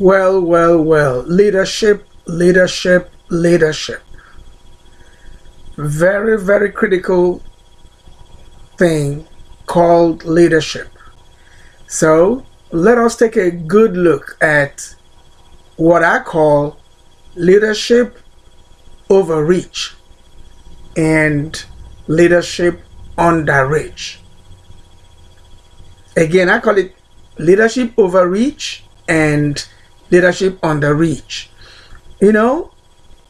Well, well, well. Leadership, leadership, leadership. Very, very critical thing called leadership. So let us take a good look at what I call leadership overreach and leadership underreach. Again, I call it leadership overreach and leadership underreach. You know,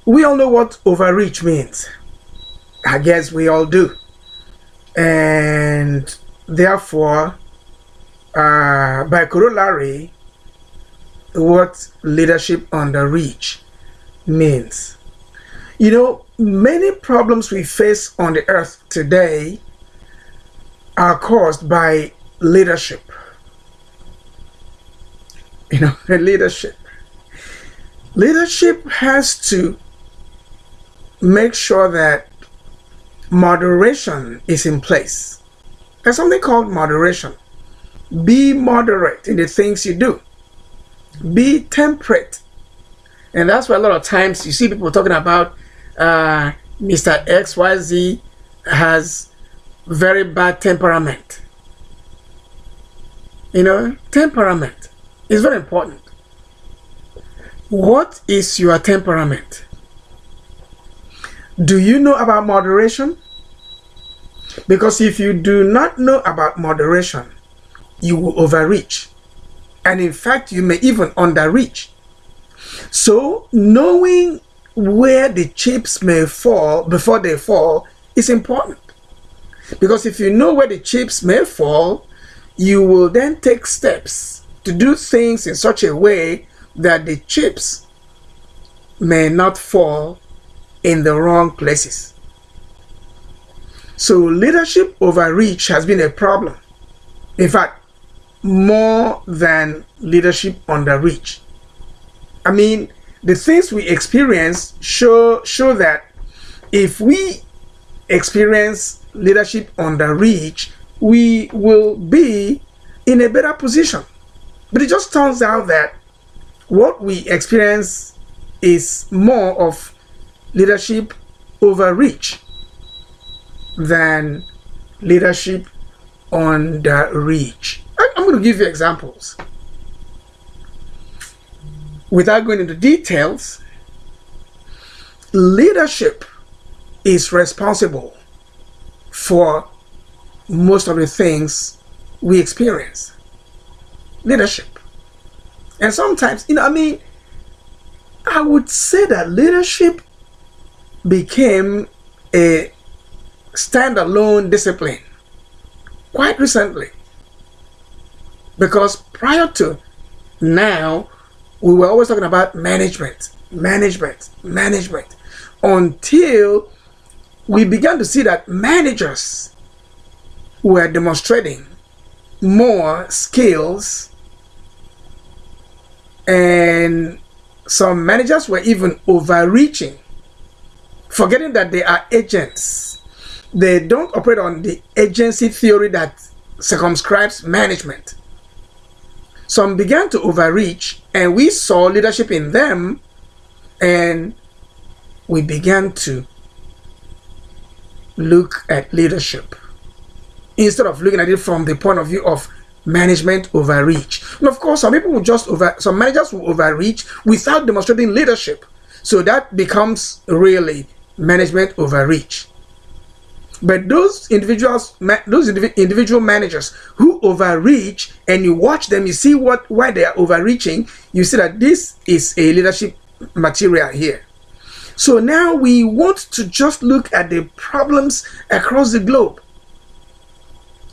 we all know what overreach means. I guess we all do. And therefore, by corollary, what leadership underreach means. You know, many problems we face on the earth today are caused by leadership. You know, leadership. Leadership has to make sure that moderation is in place. There's something called moderation. Be moderate in the things you do. Be temperate. And that's why a lot of times you see people talking about Mr. XYZ has very bad temperament. You know, temperament is very important. What is your temperament? Do you know about moderation? Because if you do not know about moderation, you will overreach. And in fact, you may even underreach. So, knowing where the chips may fall before they fall is important. Because if you know where the chips may fall, you will then take steps to do things in such a way that the chips may not fall in the wrong places. So leadership overreach has been a problem. In fact, more than leadership underreach. I mean, the things we experience show that if we experience leadership underreach, we will be in a better position. But it just turns out that what we experience is more of leadership overreach than leadership underreach. I'm going to give you examples. Without going into details, leadership is responsible for most of the things we experience. Leadership. And sometimes, I would say that leadership became a standalone discipline quite recently. Because prior to now, we were always talking about management, until we began to see that managers were demonstrating more skills, and some managers were even overreaching, forgetting that they are agents. They don't operate on the agency theory that circumscribes management. Some began to overreach, and we saw leadership in them, and we began to look at leadership instead of looking at it from the point of view of management overreach. And of course, some managers will overreach without demonstrating leadership. So that becomes really management overreach. But those individual managers who overreach, and you watch them, you see why they are overreaching, you see that this is a leadership material here. So now we want to just look at the problems across the globe.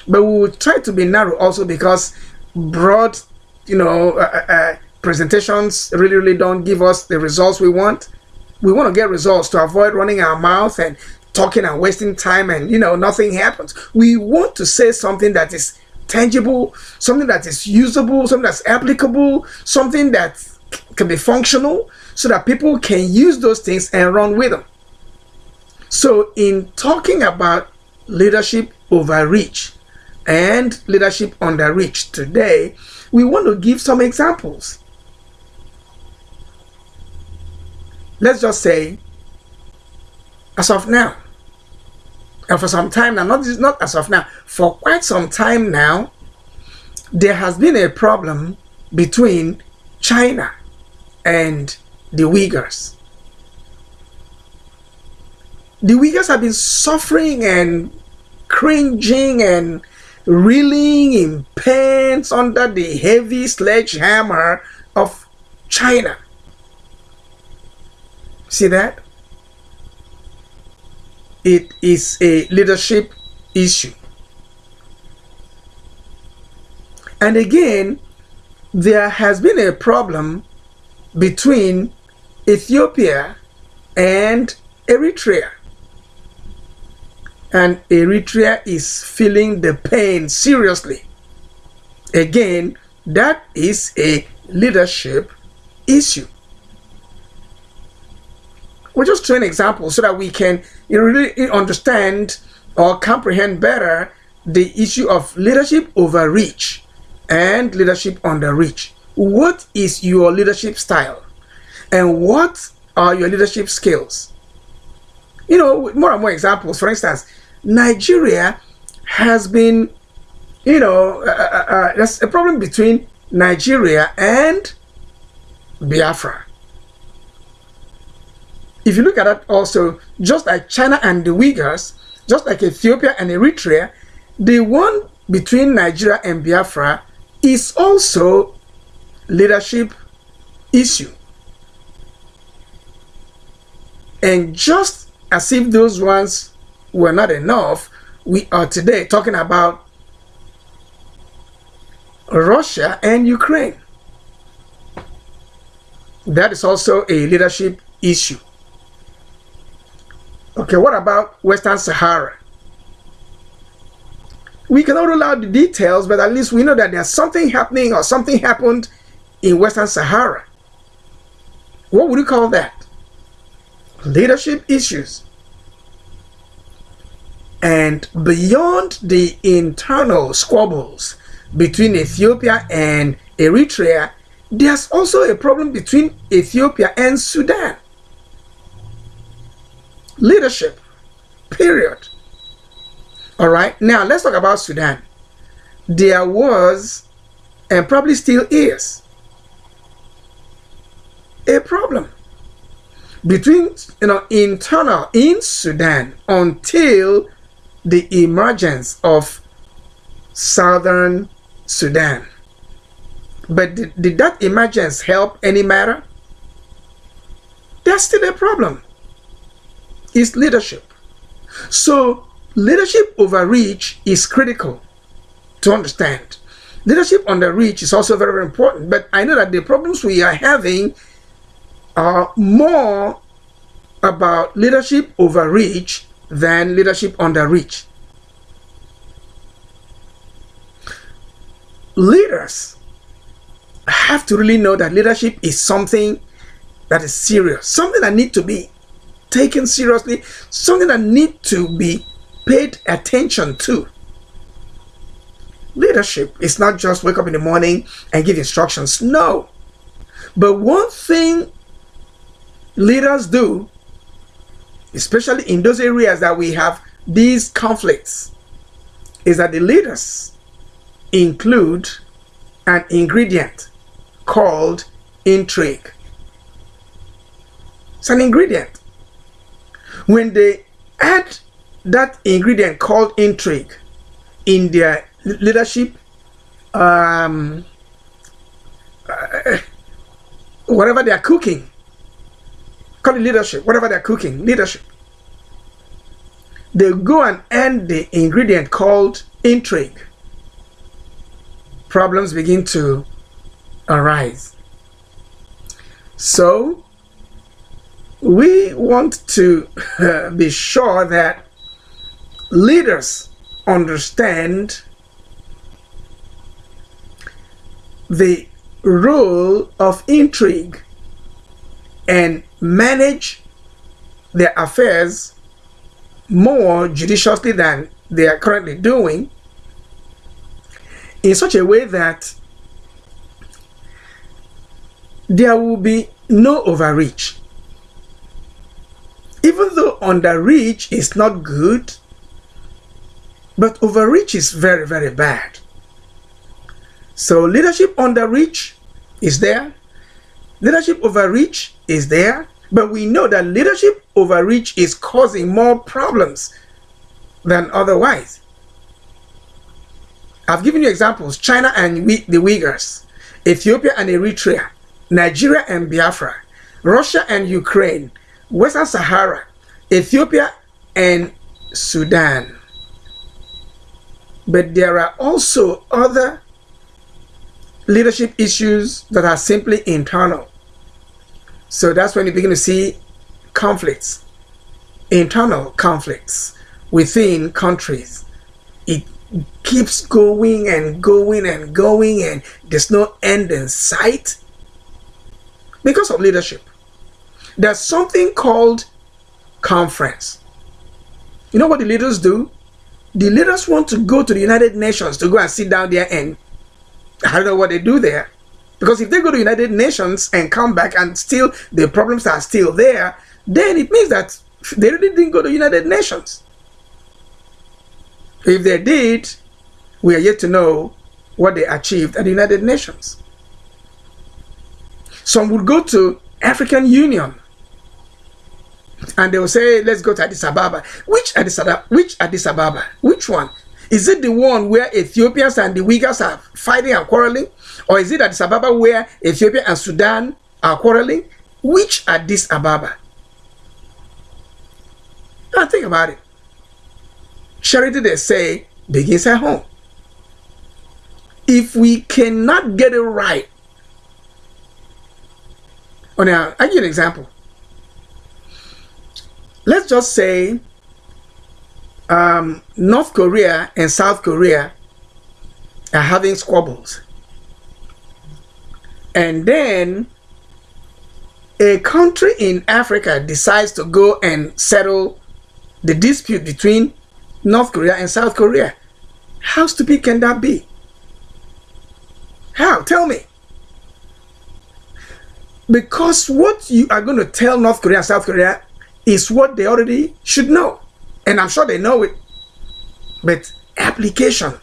But we will try to be narrow also, because broad, presentations really don't give us the results we want. We want to get results to avoid running our mouth and talking and wasting time and, nothing happens. We want to say something that is tangible, something that is usable, something that's applicable, something that can be functional, so that people can use those things and run with them. So in talking about leadership overreach and leadership underreach today, we want to give some examples. let's just say, as of now, and for some time now, not as of now, for quite some time now, there has been a problem between China and the Uyghurs. The Uyghurs have been suffering and cringing and reeling in pains under the heavy sledgehammer of China. See that? It is a leadership issue. And again, there has been a problem between Ethiopia and Eritrea. And Eritrea is feeling the pain seriously. Again, that is a leadership issue. We're just throwing examples so that we can really understand or comprehend better the issue of leadership overreach and leadership underreach. What is your leadership style? And what are your leadership skills? You know, more and more examples. For instance, Nigeria has been, there's a problem between Nigeria and Biafra. If you look at that also, just like China and the Uyghurs, just like Ethiopia and Eritrea, the one between Nigeria and Biafra is also leadership issue. And just as if those ones were not enough, we are today talking about Russia and Ukraine. That is also a leadership issue. Okay, what about Western Sahara? We cannot rule out the details, but at least we know that there's something happening or something happened in Western Sahara. What would you call that? Leadership issues. And beyond the internal squabbles between Ethiopia and Eritrea, there's also a problem between Ethiopia and Sudan. Leadership, period. All right, now let's talk about Sudan. There was, and probably still is, a problem between, internal in Sudan until the emergence of Southern Sudan. But did that emergence help any matter? There's still a problem. It's leadership. So leadership overreach is critical to understand. Leadership underreach is also very, very important. But I know that the problems we are having are more about leadership overreach than leadership underreach. Leaders have to really know that leadership is something that is serious, something that needs to be taken seriously, something that needs to be paid attention to. Leadership is not just wake up in the morning and give instructions. No. But one thing leaders do, especially in those areas that we have these conflicts, is that the leaders include an ingredient called intrigue. It's an ingredient. When they add that ingredient called intrigue in their leadership, whatever they are cooking, call it leadership, whatever they're cooking, leadership, they go and add the ingredient called intrigue. Problems begin to arise. So we want to be sure that leaders understand the role of intrigue and manage their affairs more judiciously than they are currently doing, in such a way that there will be no overreach. Even though underreach is not good, but overreach is very, very bad. So leadership underreach is there. Leadership overreach is there. But we know that leadership overreach is causing more problems than otherwise. I've given you examples: China and the Uyghurs, Ethiopia and Eritrea, Nigeria and Biafra, Russia and Ukraine, Western Sahara, Ethiopia and Sudan. But there are also other leadership issues that are simply internal. So that's when you begin to see conflicts, internal conflicts within countries. It keeps going and going and going, and there's no end in sight because of leadership. There's something called conference. You know what the leaders do? The leaders want to go to the United Nations to go and sit down there, and I don't know what they do there. Because if they go to the United Nations and come back and still the problems are still there, then it means that they really didn't go to the United Nations. If they did, we are yet to know what they achieved at the United Nations. Some would go to African Union and they will say, let's go to Addis Ababa. Which Addis Ababa? Which one? Is it the one where Ethiopians and the Uyghurs are fighting and quarreling? Or is it Addis Ababa where Ethiopia and Sudan are quarreling? Which Addis Ababa? Now think about it. Charity, they say, begins at home. If we cannot get it right, now I'll give you an example. Let's just say North Korea and South Korea are having squabbles. And then a country in Africa decides to go and settle the dispute between North Korea and South Korea. How stupid can that be? How? Tell me. Because what you are going to tell North Korea and South Korea is what they already should know. And I'm sure they know it. But application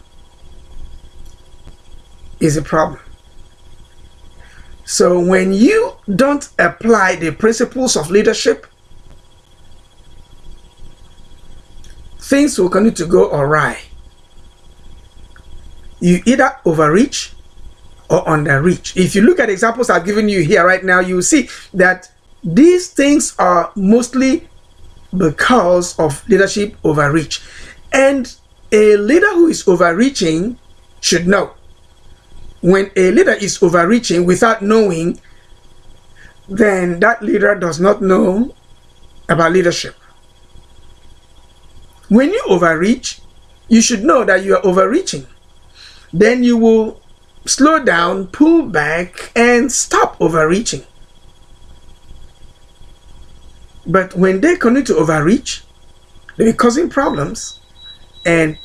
is a problem. So when you don't apply the principles of leadership, things will continue to go awry. You either overreach or underreach. If you look at examples I've given you here right now, you will see that these things are mostly because of leadership overreach. And a leader who is overreaching should know. When a leader is overreaching without knowing, then that leader does not know about leadership. When you overreach, you should know that you are overreaching. Then you will slow down, pull back, and stop overreaching. But when they continue to overreach, they're causing problems, and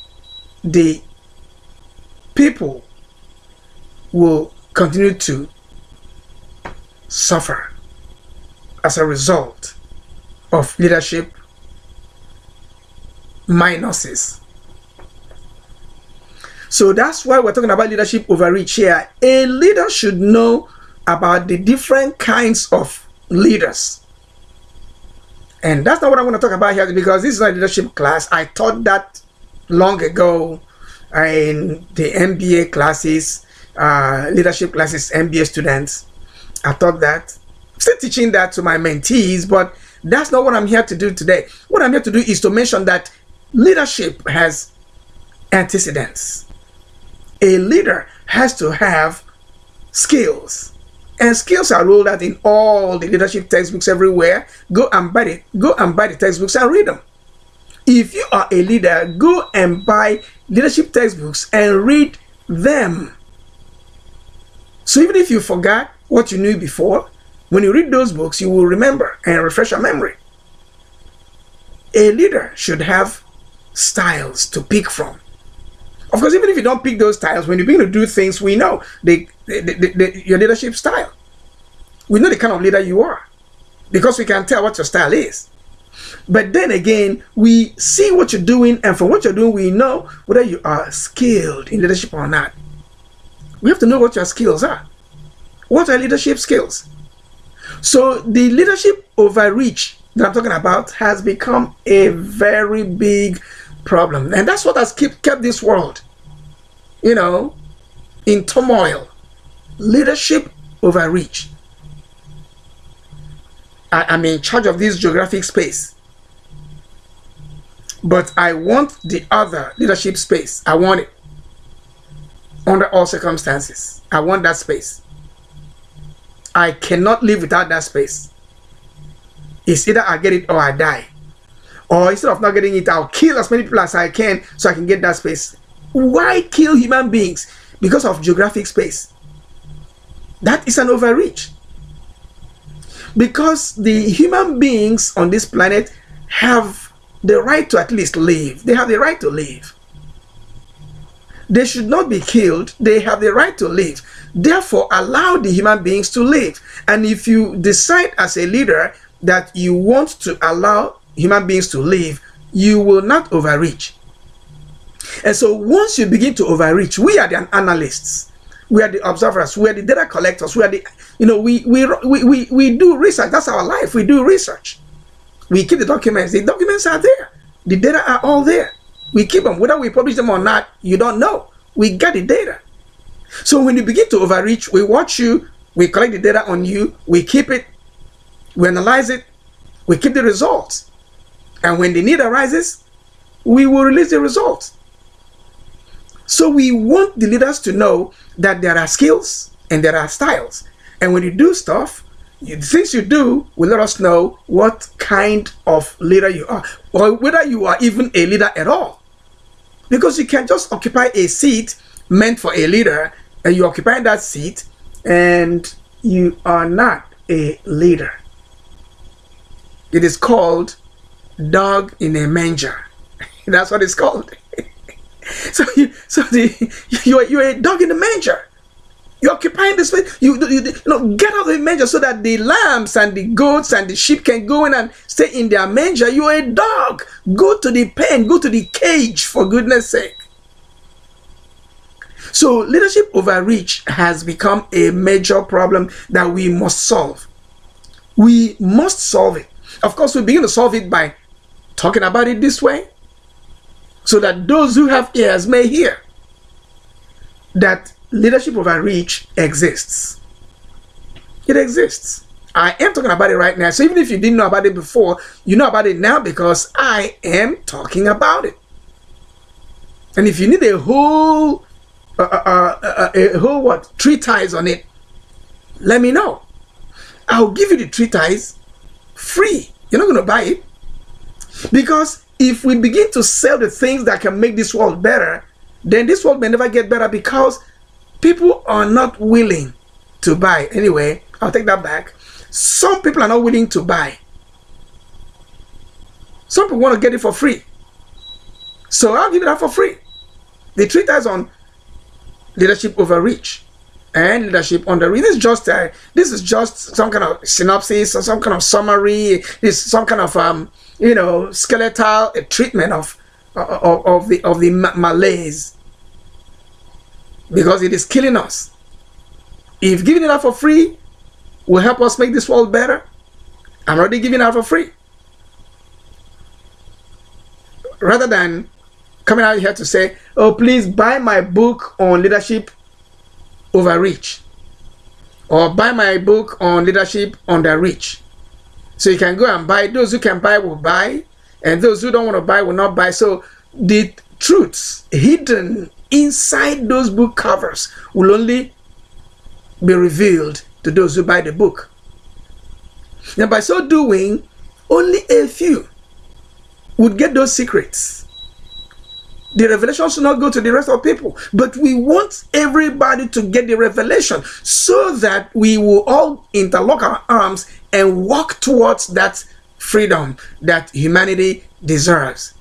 the people will continue to suffer as a result of leadership minuses. So that's why we're talking about leadership overreach here. A leader should know about the different kinds of leaders. And that's not what I'm going to talk about here, because this is not a leadership class. I taught that long ago in the MBA classes, leadership classes, MBA students. I taught that. I'm still teaching that to my mentees, but that's not what I'm here to do today. What I'm here to do is to mention that leadership has antecedents. A leader has to have skills. And skills are rolled out in all the leadership textbooks everywhere. Go and buy the textbooks and read them. If you are a leader, go and buy leadership textbooks and read them. So even if you forgot what you knew before, when you read those books, you will remember and refresh your memory. A leader should have styles to pick from. Of course, even if you don't pick those styles, when you begin to do things, we know your leadership style. We know the kind of leader you are, because we can tell what your style is. But then again, we see what you're doing, and from what you're doing, we know whether you are skilled in leadership or not. We have to know what your skills are. What are leadership skills? So the leadership overreach that I'm talking about has become a very big problem. And that's what has kept this world, in turmoil. Leadership overreach. I'm in charge of this geographic space, but I want the other leadership space. I want it under all circumstances. I want that space. I cannot live without that space. It's either I get it or I die. Or instead of not getting it, I'll kill as many people as I can so I can get that space. Why kill human beings? Because of geographic space. That is an overreach. Because the human beings on this planet have the right to at least live. They have the right to live. They should not be killed. They have the right to live. Therefore, allow the human beings to live. And if you decide as a leader that you want to allow human beings to live, you will not overreach. And so once you begin to overreach, we are the analysts. We are the observers. We are the data collectors. We are the, we do research. That's our life. We do research. We keep the documents. The documents are there. The data are all there. We keep them. Whether we publish them or not, you don't know. We got the data. So when you begin to overreach, we watch you. We collect the data on you. We keep it. We analyze it. We keep the results. And when the need arises, we will release the results. So we want the leaders to know that there are skills and there are styles. And when you do stuff, the things you do will let us know what kind of leader you are, or whether you are even a leader at all. Because you can just occupy a seat meant for a leader, and you occupy that seat, and you are not a leader. It is called dog in a manger. That's what it's called. You're a dog in the manger. You're occupying the space. You get out of the manger so that the lambs and the goats and the sheep can go in and stay in their manger. You're a dog. Go to the pen. Go to the cage, for goodness sake. So leadership overreach has become a major problem that we must solve. We must solve it. Of course, we begin to solve it by talking about it this way, so that those who have ears may hear that leadership overreach exists. It exists. I am talking about it right now. So even if you didn't know about it before, you know about it now because I am talking about it. And if you need a whole treatise on it, let me know. I'll give you the treatise free. You're not going to buy it. Because if we begin to sell the things that can make this world better, then this world may never get better because people are not willing to buy. Anyway, I'll take that back. Some people are not willing to buy. Some people want to get it for free. So I'll give it out for free. The treatise on leadership overreach and leadership underreach. This is just some kind of synopsis or some kind of summary. This is some kind of skeletal treatment of the malaise, because it is killing us. If giving it out for free will help us make this world better, I'm already giving it out for free. Rather than coming out here to say, oh, please buy my book on leadership overreach, or buy my book on leadership underreach. So you can go and buy. Those who can buy will buy, and those who don't want to buy will not buy. So the truths hidden inside those book covers will only be revealed to those who buy the book. Now, by so doing, only a few would get those secrets. The revelation should not go to the rest of people, but we want everybody to get the revelation so that we will all interlock our arms and walk towards that freedom that humanity deserves.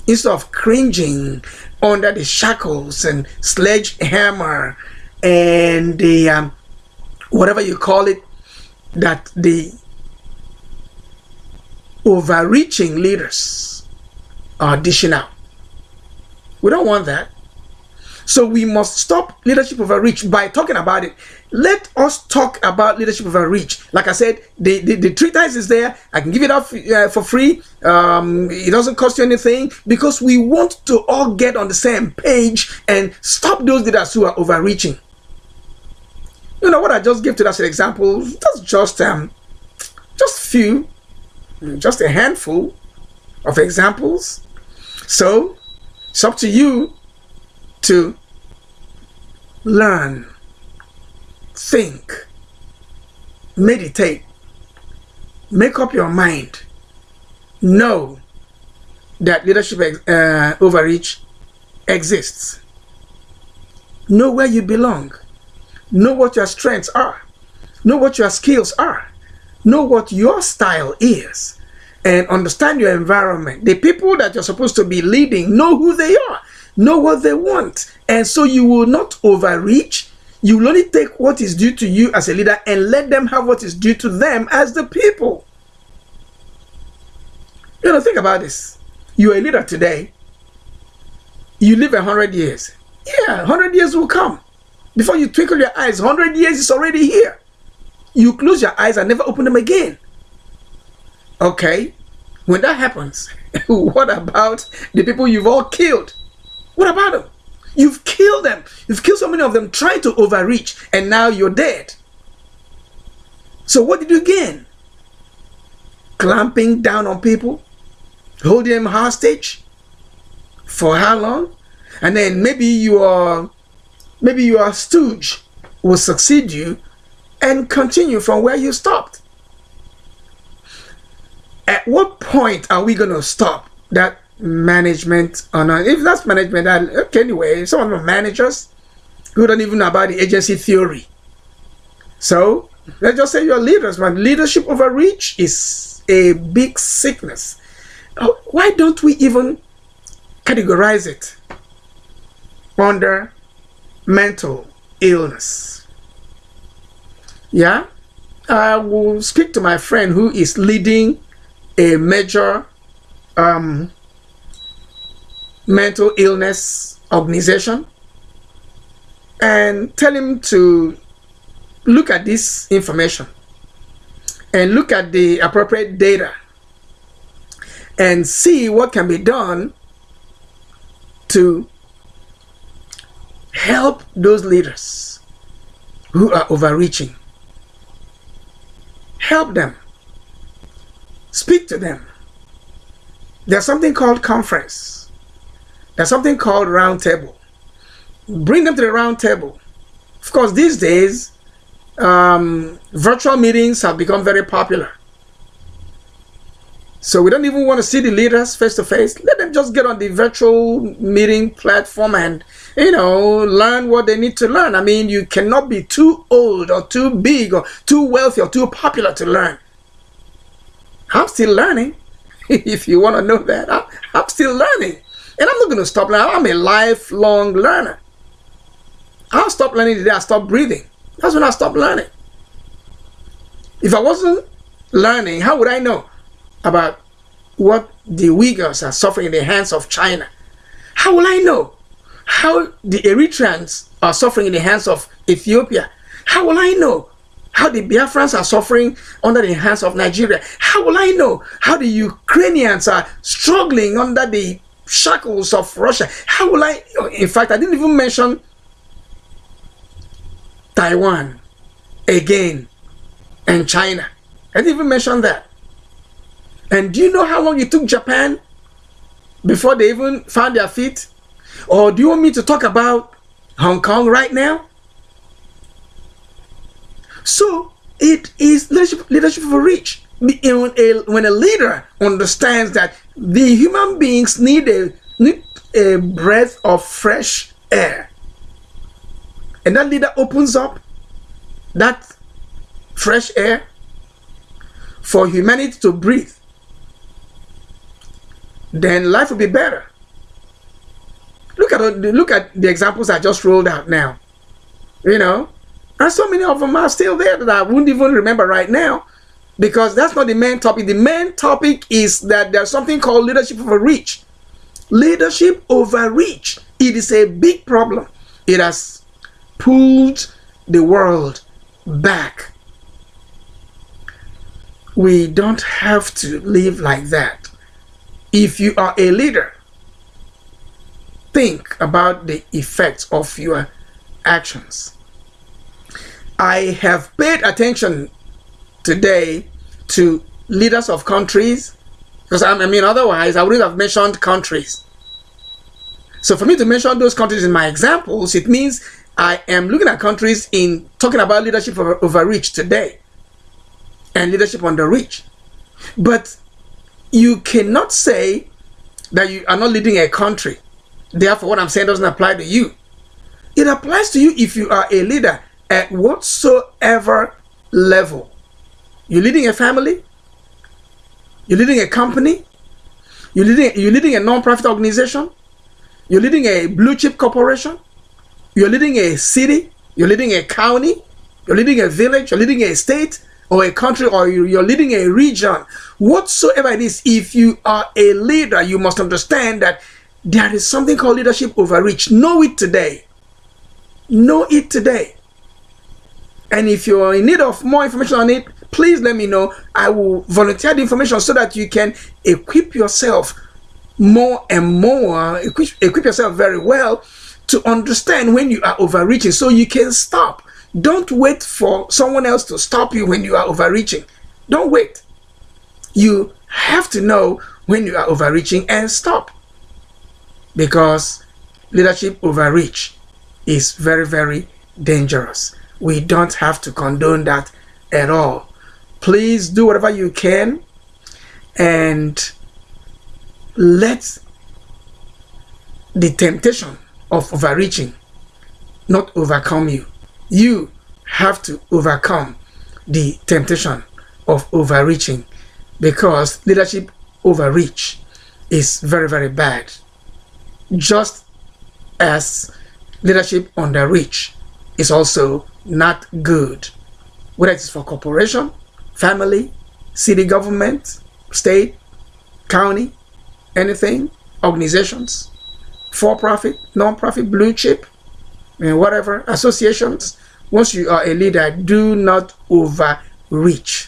Instead of cringing under the shackles and sledgehammer and the whatever you call it, that the overreaching leaders are dishing out. We don't want that. So we must stop leadership overreach by talking about it. Let us talk about leadership overreach. Like I said, the treatise is there. I can give it up for free. It doesn't cost you anything, because we want to all get on the same page and stop those leaders who are overreaching. You know what I just gave to that example? That's just few, just a handful of examples. So it's up to you to learn, think, meditate, make up your mind, know that leadership overreach exists. Know where you belong. Know what your strengths are. Know what your skills are. Know what your style is. And understand your environment. The people that you're supposed to be leading, know who they are. Know what they want. And so you will not overreach. You will only take what is due to you as a leader and let them have what is due to them as the people. You know, think about this. You're a leader today. You live 100 years. Yeah, 100 years will come. Before you twinkle your eyes, 100 years is already here. You close your eyes and never open them again. Okay, when that happens, what about the people you've all killed? What about them? You've killed them. You've killed so many of them trying to overreach, and now you're dead. So what did you gain? Clamping down on people? Holding them hostage? For how long? And then maybe your stooge will succeed you and continue from where you stopped. At what point are we going to stop that management? Or not? If that's management, okay, anyway, some of them are managers who don't even know about the agency theory. So let's just say you're leaders, man. Leadership overreach is a big sickness. Why don't we even categorize it under mental illness? Yeah, I will speak to my friend who is leading a major mental illness organization and tell him to look at this information and look at the appropriate data and see what can be done to help those leaders who are overreaching. Help them. Speak to them. There's something called conference. There's something called round table. Bring them to the round table. Of course, these days, virtual meetings have become very popular. So we don't even want to see the leaders face to face. Let them just get on the virtual meeting platform and, learn what they need to learn. I mean, you cannot be too old or too big or too wealthy or too popular to learn. I'm still learning. If you want to know that, I'm still learning. And I'm not going to stop learning. I'm a lifelong learner. I'll stop learning the day I stop breathing. That's when I stop learning. If I wasn't learning, how would I know about what the Uyghurs are suffering in the hands of China? How will I know how the Eritreans are suffering in the hands of Ethiopia? How will I know how the Biafrans are suffering under the hands of Nigeria? How will I know how the Ukrainians are struggling under the shackles of Russia? How will I? In fact, I didn't even mention Taiwan again and China. I didn't even mention that. And do you know how long it took Japan before they even found their feet? Or do you want me to talk about Hong Kong right now? So it is leadership overreach. When a leader understands that the human beings need a breath of fresh air, and that leader opens up that fresh air for humanity to breathe, then life will be better. Look at the examples I just rolled out now. And so many of them are still there that I wouldn't even remember right now. because that's not the main topic. The main topic is that there's something called leadership overreach. Leadership overreach. It is a big problem. It has pulled the world back. We don't have to live like that. If you are a leader, think about the effects of your actions. I have paid attention today to leaders of countries, because otherwise I wouldn't have mentioned countries. So for me to mention those countries in my examples, it means I am looking at countries in talking about leadership overreach today and leadership underreach. But you cannot say that you are not leading a country. Therefore, what I'm saying doesn't apply to you. It applies to you if you are a leader at whatsoever level. You're leading a family, you're leading a company, you're leading a non-profit organization, you're leading a blue chip corporation, you're leading a city, you're leading a county, you're leading a village, you're leading a state or a country, or you're leading a region. Whatsoever it is, if you are a leader, you must understand that there is something called leadership overreach. Know it today. Know it today. And if you're in need of more information on it, please let me know. I will volunteer the information so that you can equip yourself more and more, equip yourself very well to understand when you are overreaching so you can stop. Don't wait for someone else to stop you when you are overreaching. Don't wait. You have to know when you are overreaching and stop. Because leadership overreach is very, very dangerous. We don't have to condone that at all. Please do whatever you can and let the temptation of overreaching not overcome you. You have to overcome the temptation of overreaching, because leadership overreach is very, very bad. Just as leadership underreach is also not good, whether it's for corporation, family, city government, state, county, anything, organizations, for-profit, non-profit, blue chip, and whatever, associations. Once you are a leader, do not overreach.